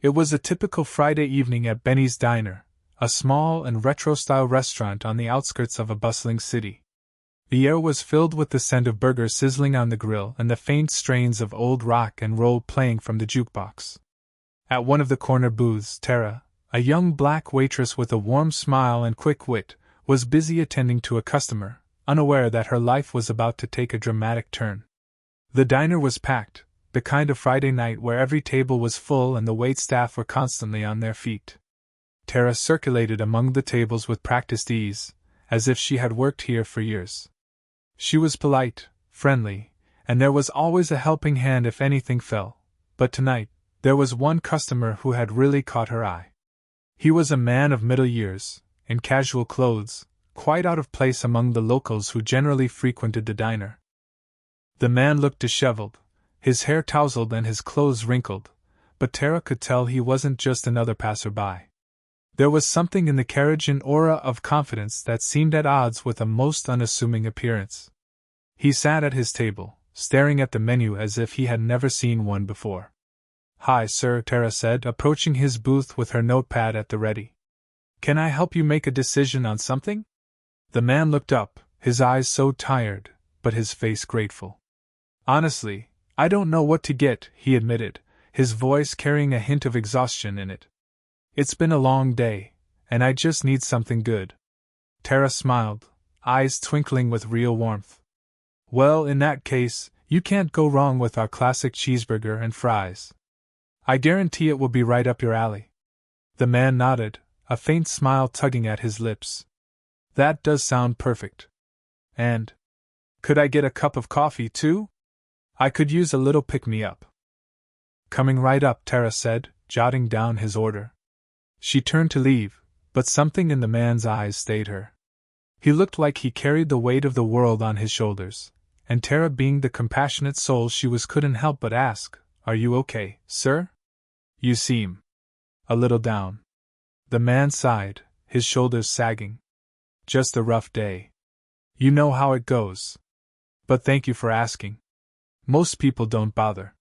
It was a typical Friday evening at Benny's Diner, a small and retro-style restaurant on the outskirts of a bustling city. The air was filled with the scent of burgers sizzling on the grill and the faint strains of old rock and roll playing from the jukebox. At one of the corner booths, Tara, a young black waitress with a warm smile and quick wit, was busy attending to a customer, unaware that her life was about to take a dramatic turn. The diner was packed, the kind of Friday night where every table was full and the waitstaff were constantly on their feet. Tara circulated among the tables with practiced ease, as if she had worked here for years. She was polite, friendly, and there was always a helping hand if anything fell, but tonight, there was one customer who had really caught her eye. He was a man of middle years, in casual clothes, quite out of place among the locals who generally frequented the diner. The man looked disheveled, his hair tousled and his clothes wrinkled, but Tara could tell he wasn't just another passerby. There was something in the carriage and aura of confidence that seemed at odds with a most unassuming appearance. He sat at his table, staring at the menu as if he had never seen one before. "Hi, sir," Tara said, approaching his booth with her notepad at the ready. "Can I help you make a decision on something?" The man looked up, his eyes so tired, but his face grateful. "Honestly, I don't know what to get," he admitted, his voice carrying a hint of exhaustion in it. "It's been a long day, and I just need something good." Tara smiled, eyes twinkling with real warmth. "Well, in that case, you can't go wrong with our classic cheeseburger and fries. I guarantee it will be right up your alley." The man nodded, a faint smile tugging at his lips. "That does sound perfect. And could I get a cup of coffee, too? I could use a little pick-me-up." "Coming right up," Tara said, jotting down his order. She turned to leave, but something in the man's eyes stayed her. He looked like he carried the weight of the world on his shoulders, and Tara, being the compassionate soul she was, couldn't help but ask, "Are you okay, sir? You seem a little down." The man sighed, his shoulders sagging. "Just a rough day. You know how it goes. But thank you for asking. Most people don't bother."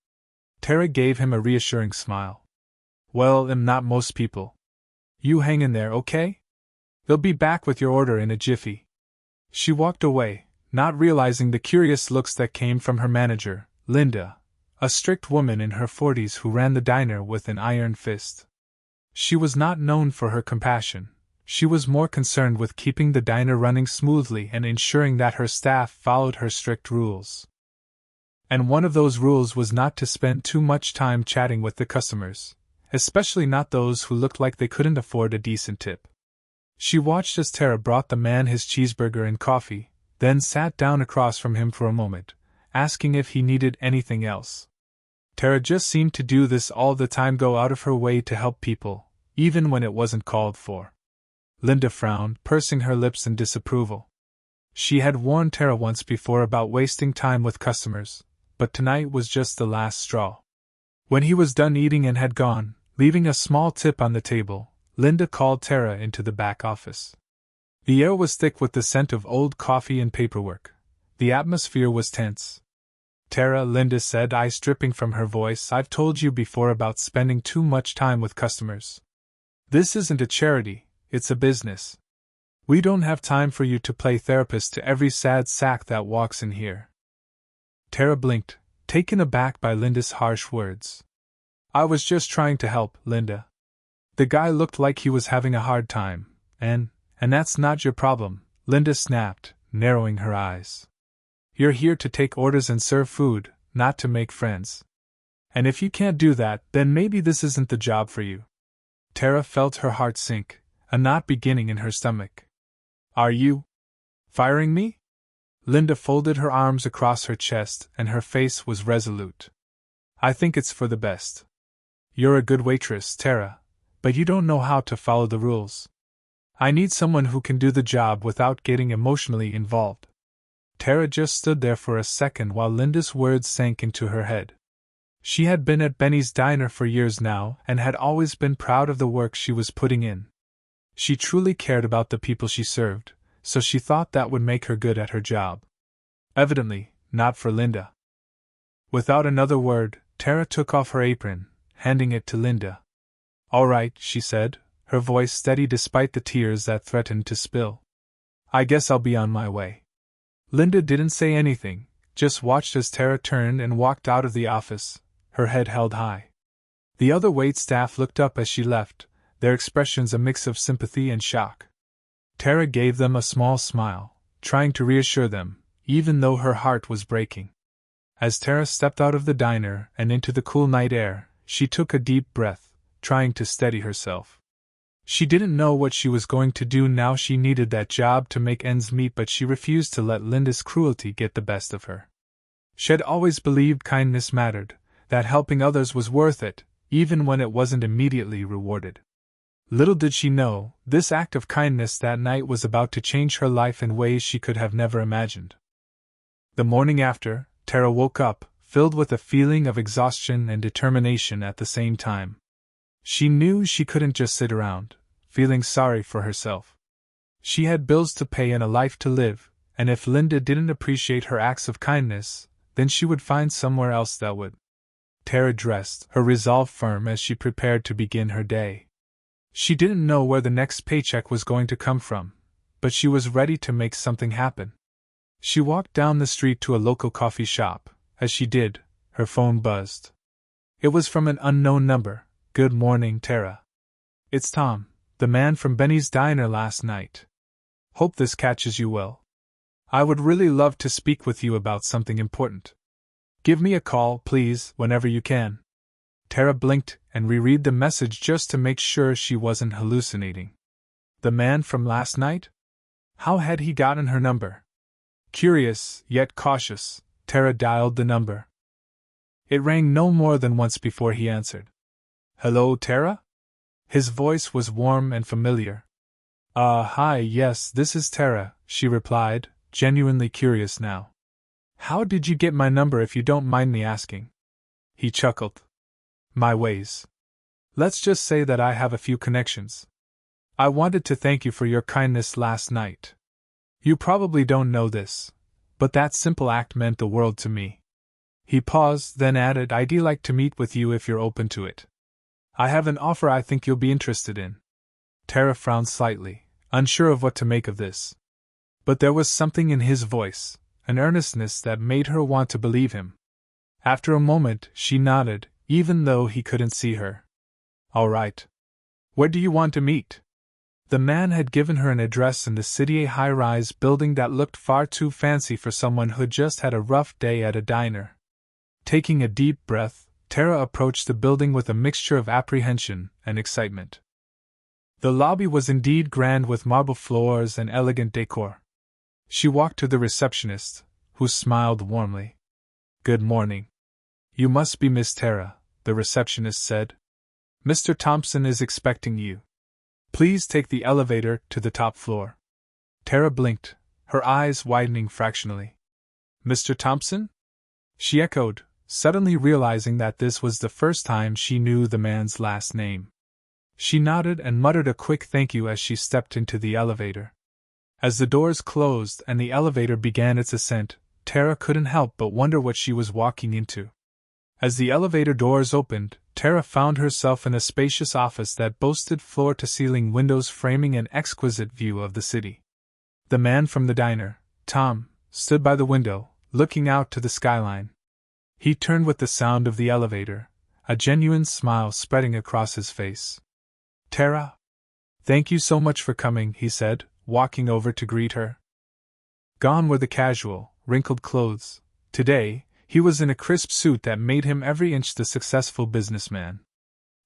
Tara gave him a reassuring smile. "Well, not most people. You hang in there, okay? They'll be back with your order in a jiffy." She walked away, not realizing the curious looks that came from her manager, Linda, a strict woman in her 40s who ran the diner with an iron fist. She was not known for her compassion. She was more concerned with keeping the diner running smoothly and ensuring that her staff followed her strict rules. And one of those rules was not to spend too much time chatting with the customers, especially not those who looked like they couldn't afford a decent tip. She watched as Tara brought the man his cheeseburger and coffee, then sat down across from him for a moment, asking if he needed anything else. Tara just seemed to do this all the time, go out of her way to help people, even when it wasn't called for. Linda frowned, pursing her lips in disapproval. She had warned Tara once before about wasting time with customers, but tonight was just the last straw. When he was done eating and had gone, leaving a small tip on the table, Linda called Tara into the back office. The air was thick with the scent of old coffee and paperwork. The atmosphere was tense. "Tara," Linda said, ice dripping from her voice, "I've told you before about spending too much time with customers. This isn't a charity, it's a business. We don't have time for you to play therapist to every sad sack that walks in here." Tara blinked, taken aback by Linda's harsh words. "I was just trying to help, Linda. The guy looked like he was having a hard time, and that's not your problem," Linda snapped, narrowing her eyes. "You're here to take orders and serve food, not to make friends. And if you can't do that, then maybe this isn't the job for you." Tara felt her heart sink, a knot beginning in her stomach. "Are you firing me?" Linda folded her arms across her chest and her face was resolute. "I think it's for the best. You're a good waitress, Tara, but you don't know how to follow the rules. I need someone who can do the job without getting emotionally involved." Tara just stood there for a second while Linda's words sank into her head. She had been at Benny's Diner for years now and had always been proud of the work she was putting in. She truly cared about the people she served, so she thought that would make her good at her job. Evidently, not for Linda. Without another word, Tara took off her apron, handing it to Linda. All right, she said, her voice steady despite the tears that threatened to spill. I guess I'll be on my way. Linda didn't say anything, just watched as Tara turned and walked out of the office, her head held high. The other wait staff looked up as she left, their expressions a mix of sympathy and shock. Tara gave them a small smile, trying to reassure them, even though her heart was breaking. As Tara stepped out of the diner and into the cool night air, she took a deep breath, trying to steady herself. She didn't know what she was going to do now. She needed that job to make ends meet, but she refused to let Linda's cruelty get the best of her. She had always believed kindness mattered, that helping others was worth it, even when it wasn't immediately rewarded. Little did she know, this act of kindness that night was about to change her life in ways she could have never imagined. The morning after, Tara woke up, filled with a feeling of exhaustion and determination at the same time. She knew she couldn't just sit around, feeling sorry for herself. She had bills to pay and a life to live, and if Linda didn't appreciate her acts of kindness, then she would find somewhere else that would. Tara dressed, her resolve firm as she prepared to begin her day. She didn't know where the next paycheck was going to come from, but she was ready to make something happen. She walked down the street to a local coffee shop. As she did, her phone buzzed. It was from an unknown number. Good morning, Tara. It's Tom, the man from Benny's diner last night. Hope this catches you well. I would really love to speak with you about something important. Give me a call, please, whenever you can. Tara blinked and reread the message just to make sure she wasn't hallucinating. The man from last night? How had he gotten her number? Curious, yet cautious, Tara dialed the number. It rang no more than once before he answered. Hello, Tara? His voice was warm and familiar. Hi, yes, this is Tara, she replied, genuinely curious now. How did you get my number if you don't mind me asking? He chuckled. My ways. Let's just say that I have a few connections. I wanted to thank you for your kindness last night. You probably don't know this, but that simple act meant the world to me. He paused, then added, I'd like to meet with you if you're open to it. I have an offer I think you'll be interested in. Tara frowned slightly, unsure of what to make of this. But there was something in his voice, an earnestness that made her want to believe him. After a moment, she nodded, even though he couldn't see her. All right. Where do you want to meet? The man had given her an address in the city, a high-rise building that looked far too fancy for someone who'd just had a rough day at a diner. Taking a deep breath, Tara approached the building with a mixture of apprehension and excitement. The lobby was indeed grand with marble floors and elegant decor. She walked to the receptionist, who smiled warmly. Good morning. You must be Miss Tara, the receptionist said. Mr. Thompson is expecting you. Please take the elevator to the top floor. Tara blinked, her eyes widening fractionally. Mr. Thompson? She echoed, suddenly realizing that this was the first time she knew the man's last name. She nodded and muttered a quick thank you as she stepped into the elevator. As the doors closed and the elevator began its ascent, Tara couldn't help but wonder what she was walking into. As the elevator doors opened, Tara found herself in a spacious office that boasted floor-to-ceiling windows framing an exquisite view of the city. The man from the diner, Tom, stood by the window, looking out to the skyline. He turned with the sound of the elevator, a genuine smile spreading across his face. Tara? Thank you so much for coming, he said, walking over to greet her. Gone were the casual, wrinkled clothes. Today, he was in a crisp suit that made him every inch the successful businessman.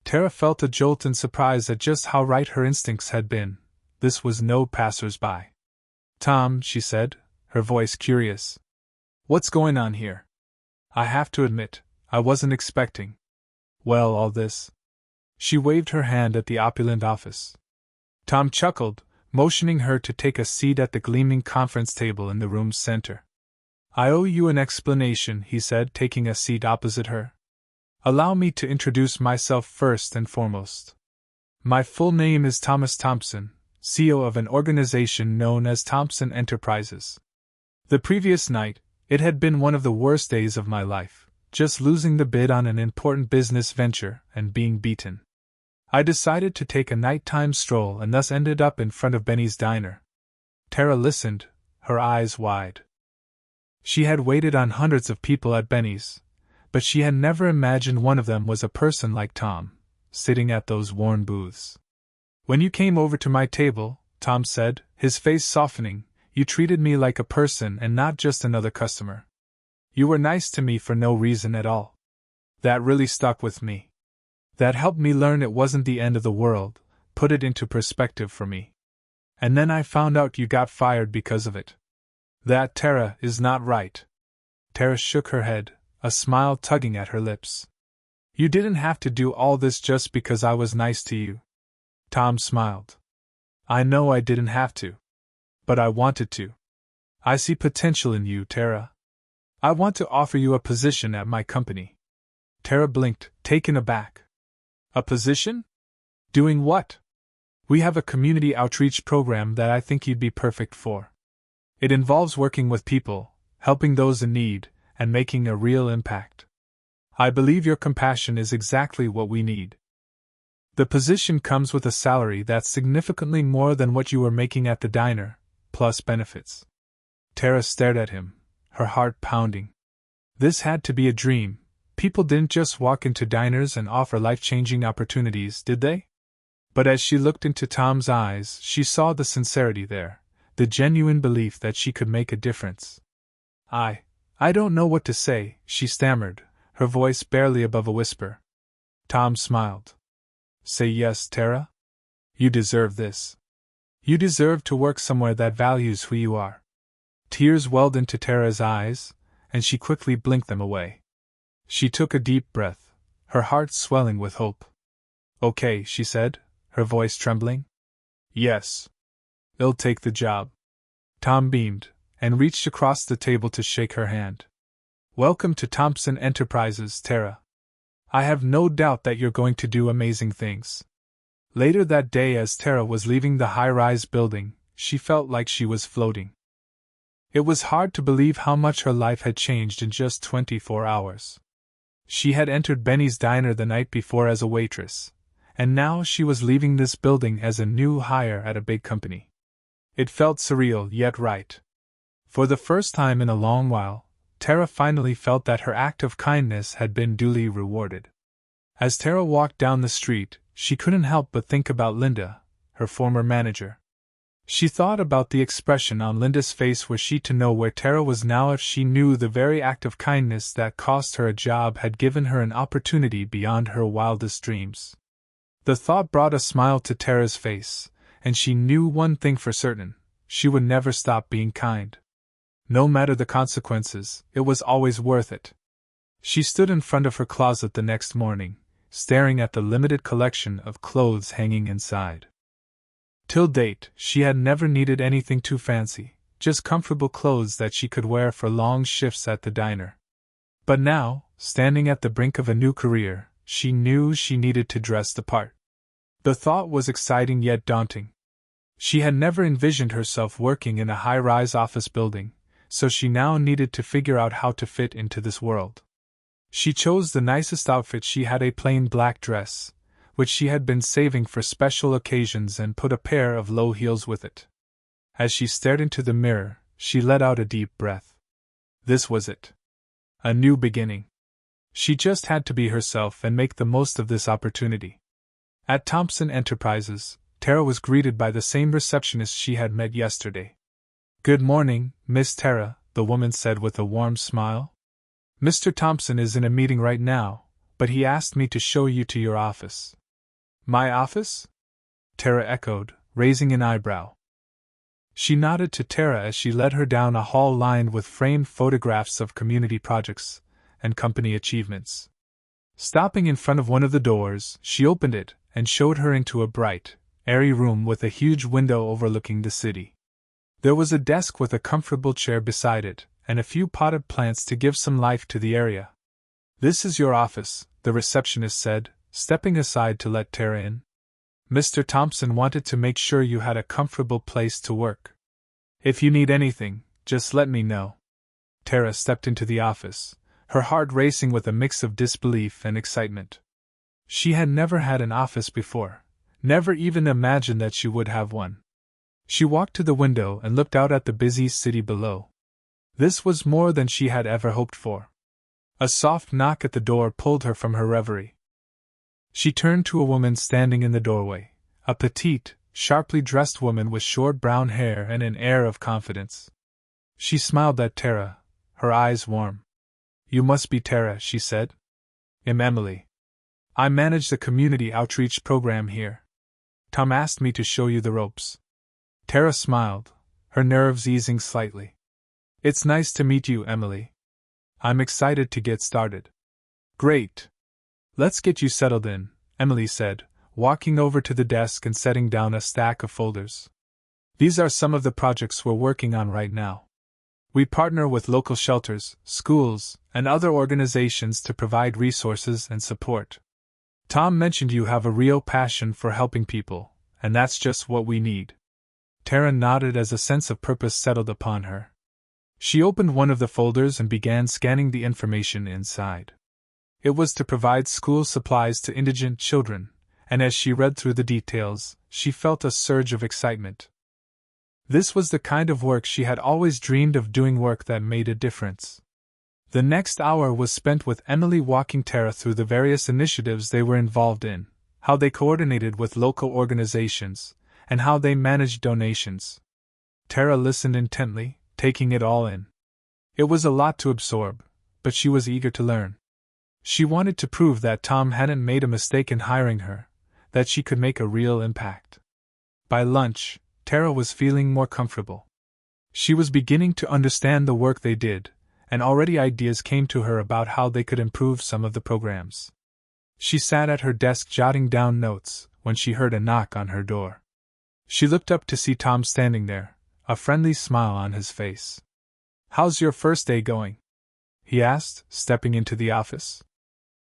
Tara felt a jolt in surprise at just how right her instincts had been. This was no passers-by. Tom, she said, her voice curious. What's going on here? I have to admit, I wasn't expecting. Well, all this. She waved her hand at the opulent office. Tom chuckled, motioning her to take a seat at the gleaming conference table in the room's center. I owe you an explanation, he said, taking a seat opposite her. Allow me to introduce myself first and foremost. My full name is Thomas Thompson, CEO of an organization known as Thompson Enterprises. The previous night, it had been one of the worst days of my life, just losing the bid on an important business venture and being beaten. I decided to take a nighttime stroll and thus ended up in front of Benny's diner. Tara listened, her eyes wide. She had waited on hundreds of people at Benny's, but she had never imagined one of them was a person like Tom, sitting at those worn booths. "When you came over to my table," Tom said, his face softening, "you treated me like a person and not just another customer. You were nice to me for no reason at all. That really stuck with me. That helped me learn it wasn't the end of the world, put it into perspective for me. And then I found out you got fired because of it. That, Tara, is not right." Tara shook her head, a smile tugging at her lips. "You didn't have to do all this just because I was nice to you." Tom smiled. "I know I didn't have to. But I wanted to. I see potential in you, Tara. I want to offer you a position at my company." Tara blinked, taken aback. "A position? Doing what?" "We have a community outreach program that I think you'd be perfect for. It involves working with people, helping those in need, and making a real impact. I believe your compassion is exactly what we need. The position comes with a salary that's significantly more than what you were making at the diner, plus benefits." Tara stared at him, her heart pounding. This had to be a dream. People didn't just walk into diners and offer life-changing opportunities, did they? But as she looked into Tom's eyes, she saw the sincerity there, the genuine belief that she could make a difference. I don't know what to say," she stammered, her voice barely above a whisper. Tom smiled. "Say yes, Tara. You deserve this. You deserve to work somewhere that values who you are." Tears welled into Tara's eyes, and she quickly blinked them away. She took a deep breath, her heart swelling with hope. "Okay," she said, her voice trembling. "Yes. I'll take the job." Tom beamed, and reached across the table to shake her hand. "Welcome to Thompson Enterprises, Tara. I have no doubt that you're going to do amazing things." Later that day, as Tara was leaving the high-rise building, she felt like she was floating. It was hard to believe how much her life had changed in just 24 hours. She had entered Benny's diner the night before as a waitress, and now she was leaving this building as a new hire at a big company. It felt surreal, yet right. For the first time in a long while, Tara finally felt that her act of kindness had been duly rewarded. As Tara walked down the street, she couldn't help but think about Linda, her former manager. She thought about the expression on Linda's face were she to know where Tara was now if she knew the very act of kindness that cost her a job had given her an opportunity beyond her wildest dreams. The thought brought a smile to Tara's face, and she knew one thing for certain: she would never stop being kind. No matter the consequences, it was always worth it. She stood in front of her closet the next morning, staring at the limited collection of clothes hanging inside. Till date, she had never needed anything too fancy, just comfortable clothes that she could wear for long shifts at the diner. But now, standing at the brink of a new career, she knew she needed to dress the part. The thought was exciting yet daunting. She had never envisioned herself working in a high-rise office building, so she now needed to figure out how to fit into this world. She chose the nicest outfit. She had a plain black dress, which she had been saving for special occasions, and put a pair of low heels with it. As she stared into the mirror, she let out a deep breath. This was it. A new beginning. She just had to be herself and make the most of this opportunity. At Thompson Enterprises, Tara was greeted by the same receptionist she had met yesterday. "Good morning, Miss Tara," the woman said with a warm smile. "Mr. Thompson is in a meeting right now, but he asked me to show you to your office." "My office?" Tara echoed, raising an eyebrow. She nodded to Tara as she led her down a hall lined with framed photographs of community projects and company achievements. Stopping in front of one of the doors, she opened it and showed her into a bright, airy room with a huge window overlooking the city. There was a desk with a comfortable chair beside it, and a few potted plants to give some life to the area. "This is your office," the receptionist said, stepping aside to let Tara in. "Mr. Thompson wanted to make sure you had a comfortable place to work. If you need anything, just let me know." Tara stepped into the office, her heart racing with a mix of disbelief and excitement. She had never had an office before, never even imagined that she would have one. She walked to the window and looked out at the busy city below. This was more than she had ever hoped for. A soft knock at the door pulled her from her reverie. She turned to a woman standing in the doorway, a petite, sharply dressed woman with short brown hair and an air of confidence. She smiled at Tara, her eyes warm. "You must be Tara," she said. "I'm Emily. I manage the community outreach program here. Tom asked me to show you the ropes." Tara smiled, her nerves easing slightly. "It's nice to meet you, Emily. I'm excited to get started." "Great. Let's get you settled in," Emily said, walking over to the desk and setting down a stack of folders. "These are some of the projects we're working on right now. We partner with local shelters, schools, and other organizations to provide resources and support. Tom mentioned you have a real passion for helping people, and that's just what we need." Tara nodded as a sense of purpose settled upon her. She opened one of the folders and began scanning the information inside. It was to provide school supplies to indigent children, and as she read through the details, she felt a surge of excitement. This was the kind of work she had always dreamed of doing, work that made a difference. The next hour was spent with Emily walking Tara through the various initiatives they were involved in, how they coordinated with local organizations, and how they managed donations. Tara listened intently, taking it all in. It was a lot to absorb, but she was eager to learn. She wanted to prove that Tom hadn't made a mistake in hiring her, that she could make a real impact. By lunch, Tara was feeling more comfortable. She was beginning to understand the work they did, and already ideas came to her about how they could improve some of the programs. She sat at her desk jotting down notes when she heard a knock on her door. She looked up to see Tom standing there, a friendly smile on his face. "How's your first day going?" he asked, stepping into the office.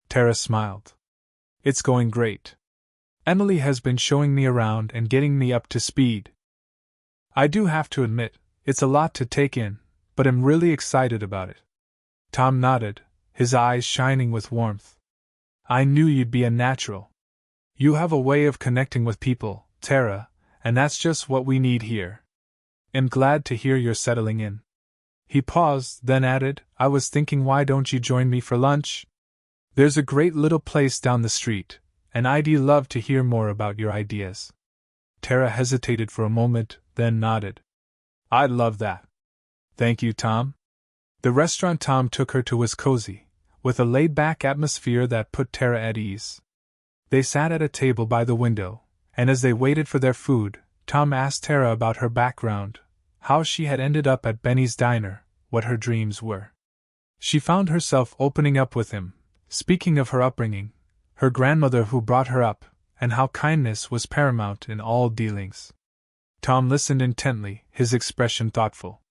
Tara smiled. "It's going great. Emily has been showing me around and getting me up to speed. I do have to admit, it's a lot to take in, but I'm really excited about it." Tom nodded, his eyes shining with warmth. "I knew you'd be a natural. You have a way of connecting with people, Tara, and that's just what we need here. I'm glad to hear you're settling in." He paused, then added, "I was thinking, why don't you join me for lunch? There's a great little place down the street, and I'd love to hear more about your ideas." Tara hesitated for a moment, then nodded. "I'd love that. Thank you, Tom." The restaurant Tom took her to was cozy, with a laid-back atmosphere that put Tara at ease. They sat at a table by the window, and as they waited for their food, Tom asked Tara about her background, how she had ended up at Benny's Diner, what her dreams were. She found herself opening up with him, speaking of her upbringing, her grandmother who brought her up, and how kindness was paramount in all dealings. Tom listened intently, his expression thoughtful.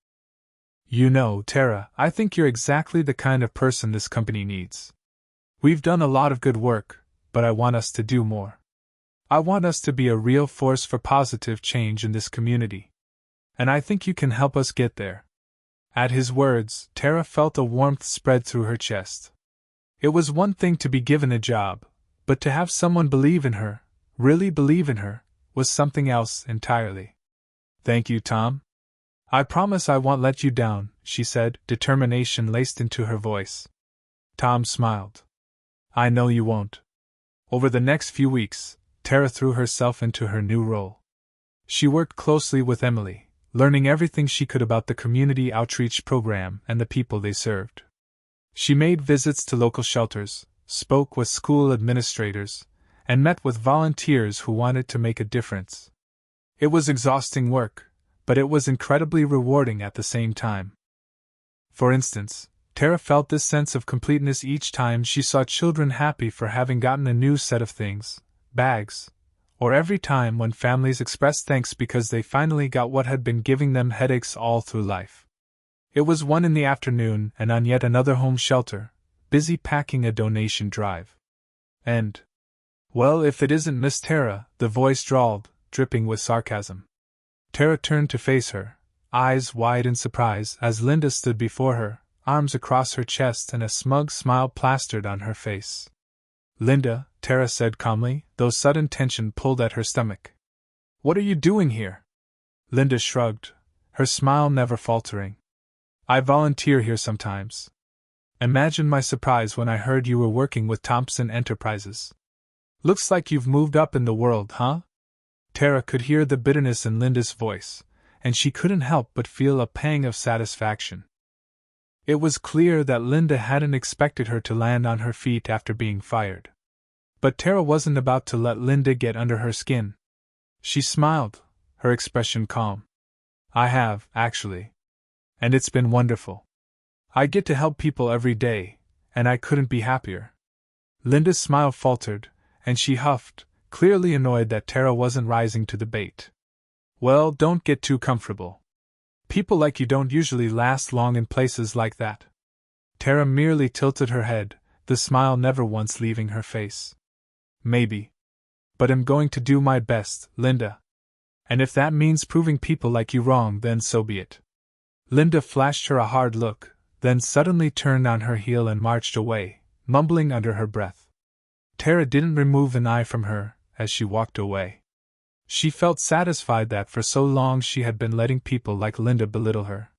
"You know, Tara, I think you're exactly the kind of person this company needs. We've done a lot of good work, but I want us to do more. I want us to be a real force for positive change in this community. And I think you can help us get there." At his words, Tara felt a warmth spread through her chest. It was one thing to be given a job, but to have someone believe in her, really believe in her, was something else entirely. "Thank you, Tom. I promise I won't let you down," she said, determination laced into her voice. Tom smiled. "I know you won't." Over the next few weeks, Tara threw herself into her new role. She worked closely with Emily, learning everything she could about the community outreach program and the people they served. She made visits to local shelters, spoke with school administrators, and met with volunteers who wanted to make a difference. It was exhausting work, but it was incredibly rewarding at the same time. For instance, Tara felt this sense of completeness each time she saw children happy for having gotten a new set of things, bags, or every time when families expressed thanks because they finally got what had been giving them headaches all through life. It was 1 in the afternoon and on yet another home shelter, busy packing a donation drive. And, "Well, if it isn't Miss Tara," the voice drawled, dripping with sarcasm. Tara turned to face her, eyes wide in surprise as Linda stood before her, arms across her chest and a smug smile plastered on her face. Linda, Tara said calmly, though sudden tension pulled at her stomach. What are you doing here? Linda shrugged, her smile never faltering. I volunteer here sometimes. Imagine my surprise when I heard you were working with Thompson Enterprises. Looks like you've moved up in the world, huh? Tara could hear the bitterness in Linda's voice, and she couldn't help but feel a pang of satisfaction. It was clear that Linda hadn't expected her to land on her feet after being fired. But Tara wasn't about to let Linda get under her skin. She smiled, her expression calm. I have, actually. And it's been wonderful. I get to help people every day, and I couldn't be happier. Linda's smile faltered, and she huffed, clearly annoyed that Tara wasn't rising to the bait. Well, don't get too comfortable. People like you don't usually last long in places like that. Tara merely tilted her head, the smile never once leaving her face. Maybe. But I'm going to do my best, Linda. And if that means proving people like you wrong, then so be it. Linda flashed her a hard look, then suddenly turned on her heel and marched away, mumbling under her breath. Tara didn't remove an eye from her as she walked away. She felt satisfied that for so long she had been letting people like Linda belittle her.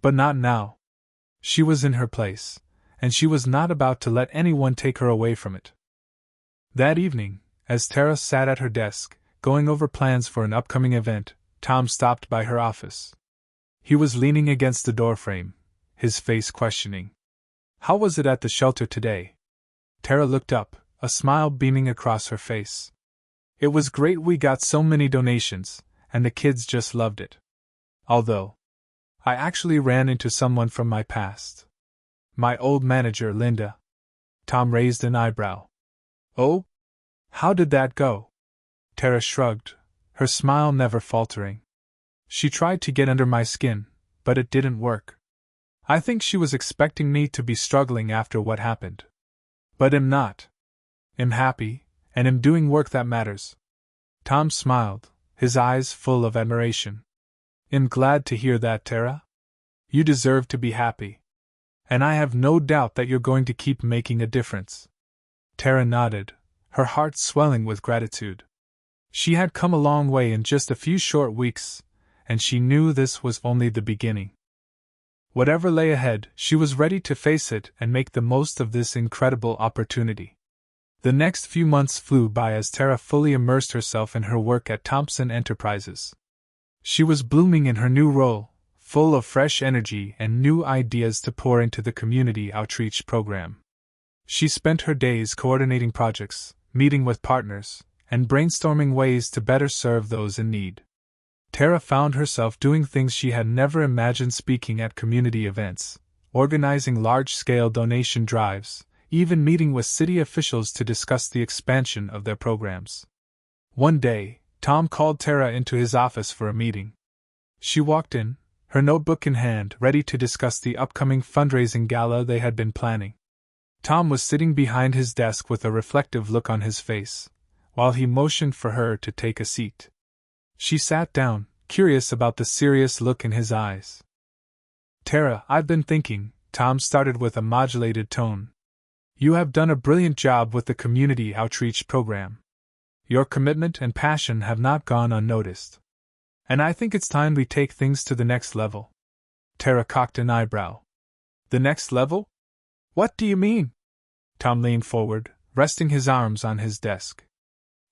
But not now. She was in her place, and she was not about to let anyone take her away from it. That evening, as Tara sat at her desk, going over plans for an upcoming event, Tom stopped by her office. He was leaning against the doorframe, his face questioning. How was it at the shelter today? Tara looked up, a smile beaming across her face. It was great, we got so many donations, and the kids just loved it. Although, I actually ran into someone from my past. My old manager, Linda. Tom raised an eyebrow. Oh? How did that go? Tara shrugged, her smile never faltering. She tried to get under my skin, but it didn't work. I think she was expecting me to be struggling after what happened. But I'm not. I'm happy, and I'm doing work that matters. Tom smiled, his eyes full of admiration. I'm glad to hear that, Tara. You deserve to be happy. And I have no doubt that you're going to keep making a difference. Tara nodded, her heart swelling with gratitude. She had come a long way in just a few short weeks, and she knew this was only the beginning. Whatever lay ahead, she was ready to face it and make the most of this incredible opportunity. The next few months flew by as Tara fully immersed herself in her work at Thompson Enterprises. She was blooming in her new role, full of fresh energy and new ideas to pour into the community outreach program. She spent her days coordinating projects, meeting with partners, and brainstorming ways to better serve those in need. Tara found herself doing things she had never imagined, speaking at community events, organizing large-scale donation drives, even meeting with city officials to discuss the expansion of their programs. One day, Tom called Tara into his office for a meeting. She walked in, her notebook in hand, ready to discuss the upcoming fundraising gala they had been planning. Tom was sitting behind his desk with a reflective look on his face, while he motioned for her to take a seat. She sat down, curious about the serious look in his eyes. Tara, I've been thinking, Tom started with a modulated tone. You have done a brilliant job with the community outreach program. Your commitment and passion have not gone unnoticed. And I think it's time we take things to the next level. Tara cocked an eyebrow. The next level? What do you mean? Tom leaned forward, resting his arms on his desk.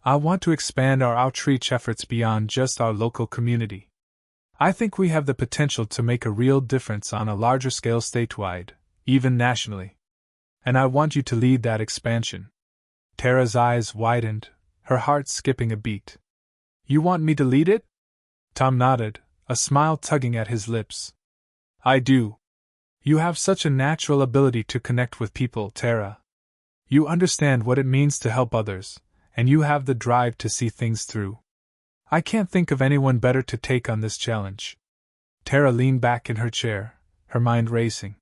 I want to expand our outreach efforts beyond just our local community. I think we have the potential to make a real difference on a larger scale statewide, even nationally. And I want you to lead that expansion. Tara's eyes widened, her heart skipping a beat. You want me to lead it? Tom nodded, a smile tugging at his lips. I do. You have such a natural ability to connect with people, Tara. You understand what it means to help others, and you have the drive to see things through. I can't think of anyone better to take on this challenge. Tara leaned back in her chair, her mind racing.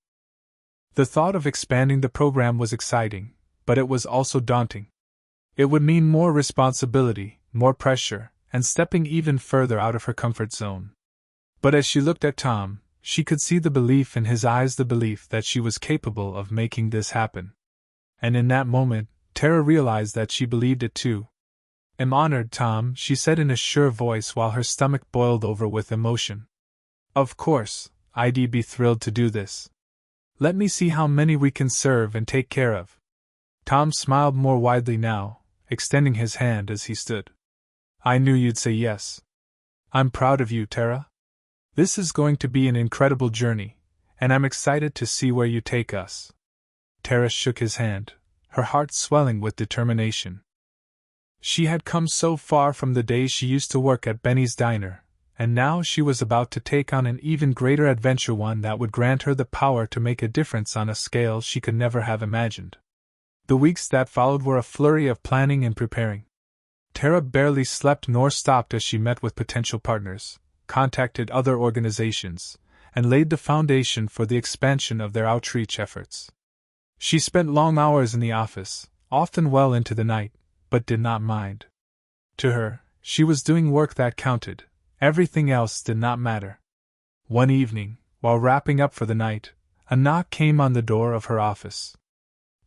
The thought of expanding the program was exciting, but it was also daunting. It would mean more responsibility, more pressure, and stepping even further out of her comfort zone. But as she looked at Tom, she could see the belief in his eyes, the belief that she was capable of making this happen. And in that moment, Tara realized that she believed it too. "I'm honored, Tom," she said in a sure voice while her stomach boiled over with emotion. "Of course, I'd be thrilled to do this. Let me see how many we can serve and take care of." Tom smiled more widely now, extending his hand as he stood. "I knew you'd say yes. I'm proud of you, Tara. This is going to be an incredible journey, and I'm excited to see where you take us." Tara shook his hand, her heart swelling with determination. She had come so far from the days she used to work at Benny's diner, and now she was about to take on an even greater adventure, one that would grant her the power to make a difference on a scale she could never have imagined. The weeks that followed were a flurry of planning and preparing. Tara barely slept nor stopped as she met with potential partners, contacted other organizations, and laid the foundation for the expansion of their outreach efforts. She spent long hours in the office, often well into the night, but did not mind. To her, she was doing work that counted. Everything else did not matter. One evening, while wrapping up for the night, a knock came on the door of her office.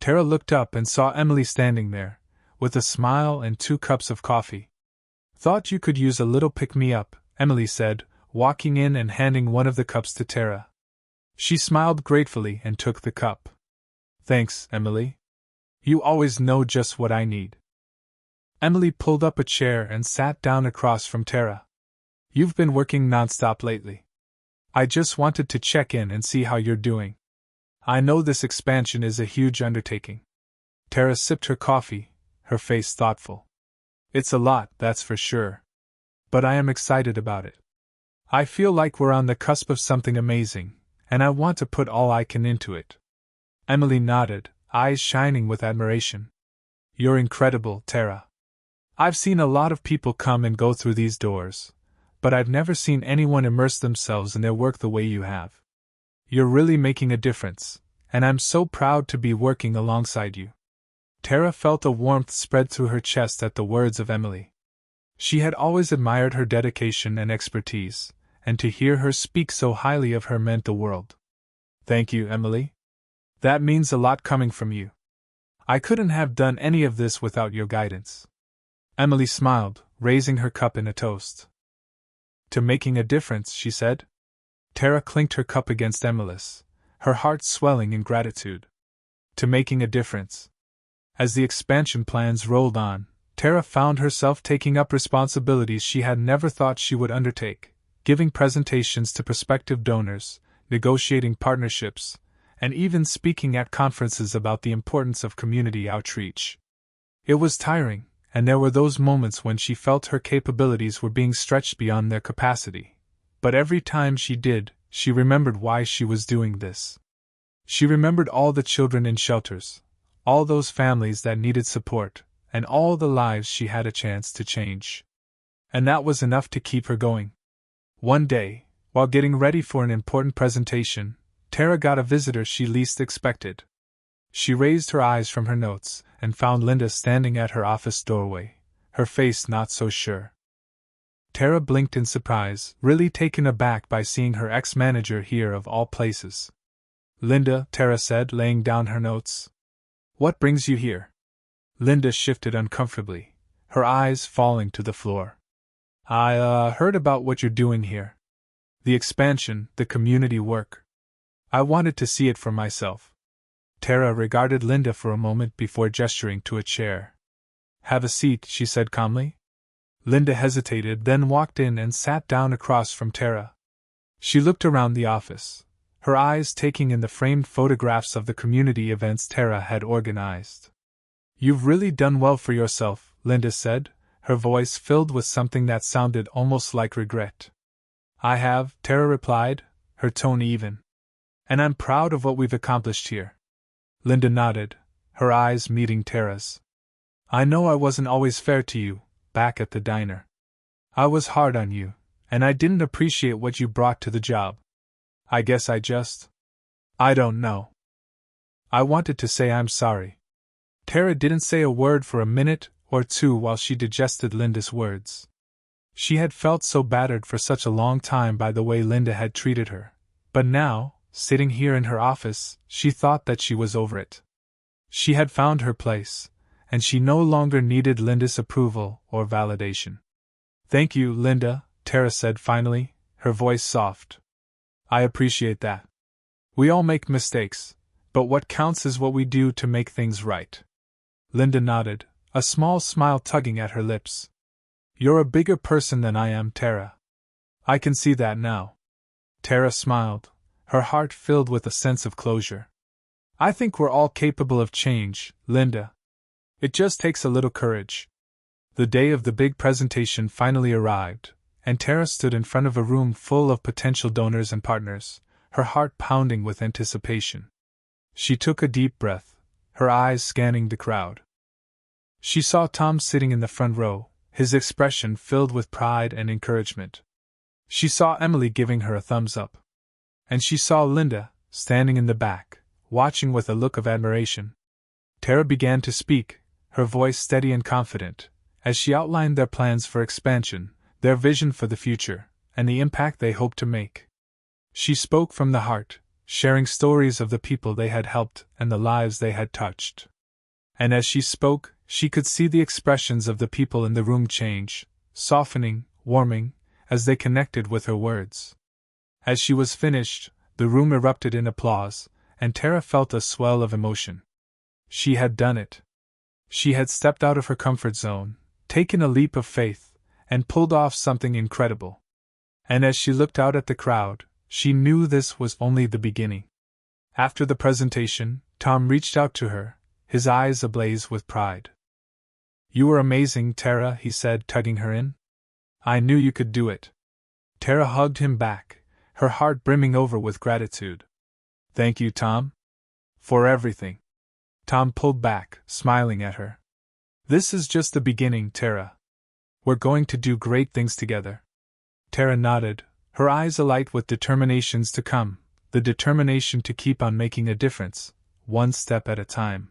Tara looked up and saw Emily standing there, with a smile and 2 cups of coffee. "Thought you could use a little pick-me-up," Emily said, walking in and handing one of the cups to Tara. She smiled gratefully and took the cup. "Thanks, Emily. You always know just what I need." Emily pulled up a chair and sat down across from Tara. "You've been working nonstop lately. I just wanted to check in and see how you're doing. I know this expansion is a huge undertaking." Tara sipped her coffee, her face thoughtful. "It's a lot, that's for sure. But I am excited about it. I feel like we're on the cusp of something amazing, and I want to put all I can into it." Emily nodded, eyes shining with admiration. "You're incredible, Tara. I've seen a lot of people come and go through these doors, but I've never seen anyone immerse themselves in their work the way you have. You're really making a difference, and I'm so proud to be working alongside you." Tara felt a warmth spread through her chest at the words of Emily. She had always admired her dedication and expertise, and to hear her speak so highly of her meant the world. "Thank you, Emily. That means a lot coming from you. I couldn't have done any of this without your guidance." Emily smiled, raising her cup in a toast. "To making a difference," she said. Tara clinked her cup against Emily's, her heart swelling in gratitude. To making a difference. As the expansion plans rolled on, Tara found herself taking up responsibilities she had never thought she would undertake, giving presentations to prospective donors, negotiating partnerships, and even speaking at conferences about the importance of community outreach. It was tiring, and there were those moments when she felt her capabilities were being stretched beyond their capacity. But every time she did, she remembered why she was doing this. She remembered all the children in shelters, all those families that needed support, and all the lives she had a chance to change. And that was enough to keep her going. One day, while getting ready for an important presentation, Tara got a visitor she least expected. She raised her eyes from her notes and found Linda standing at her office doorway, her face not so sure. Tara blinked in surprise, really taken aback by seeing her ex-manager here of all places. "Linda," Tara said, laying down her notes. "What brings you here?" Linda shifted uncomfortably, her eyes falling to the floor. I heard about what you're doing here. The expansion, the community work. I wanted to see it for myself." Tara regarded Linda for a moment before gesturing to a chair. "Have a seat," she said calmly. Linda hesitated, then walked in and sat down across from Tara. She looked around the office, her eyes taking in the framed photographs of the community events Tara had organized. "You've really done well for yourself," Linda said, her voice filled with something that sounded almost like regret. "I have," Tara replied, her tone even. "And I'm proud of what we've accomplished here." Linda nodded, her eyes meeting Tara's. "I know I wasn't always fair to you, back at the diner. I was hard on you, and I didn't appreciate what you brought to the job. I guess I don't know. I wanted to say I'm sorry." Tara didn't say a word for a minute or two while she digested Linda's words. She had felt so battered for such a long time by the way Linda had treated her, but now, sitting here in her office, she thought that she was over it. She had found her place, and she no longer needed Linda's approval or validation. "Thank you, Linda," Tara said finally, her voice soft. "I appreciate that. We all make mistakes, but what counts is what we do to make things right." Linda nodded, a small smile tugging at her lips. "You're a bigger person than I am, Tara. I can see that now." Tara smiled, her heart filled with a sense of closure. "I think we're all capable of change, Linda. It just takes a little courage." The day of the big presentation finally arrived, and Tara stood in front of a room full of potential donors and partners, her heart pounding with anticipation. She took a deep breath, her eyes scanning the crowd. She saw Tom sitting in the front row, his expression filled with pride and encouragement. She saw Emily giving her a thumbs up. And she saw Linda, standing in the back, watching with a look of admiration. Tara began to speak, her voice steady and confident, as she outlined their plans for expansion, their vision for the future, and the impact they hoped to make. She spoke from the heart, sharing stories of the people they had helped and the lives they had touched. And as she spoke, she could see the expressions of the people in the room change, softening, warming, as they connected with her words. As she was finished, the room erupted in applause, and Tara felt a swell of emotion. She had done it. She had stepped out of her comfort zone, taken a leap of faith, and pulled off something incredible. And as she looked out at the crowd, she knew this was only the beginning. After the presentation, Tom reached out to her, his eyes ablaze with pride. "You were amazing, Tara," he said, tugging her in. "I knew you could do it." Tara hugged him back, her heart brimming over with gratitude. "Thank you, Tom. For everything." Tom pulled back, smiling at her. "This is just the beginning, Tara. We're going to do great things together." Tara nodded, her eyes alight with determinations to come, the determination to keep on making a difference, one step at a time.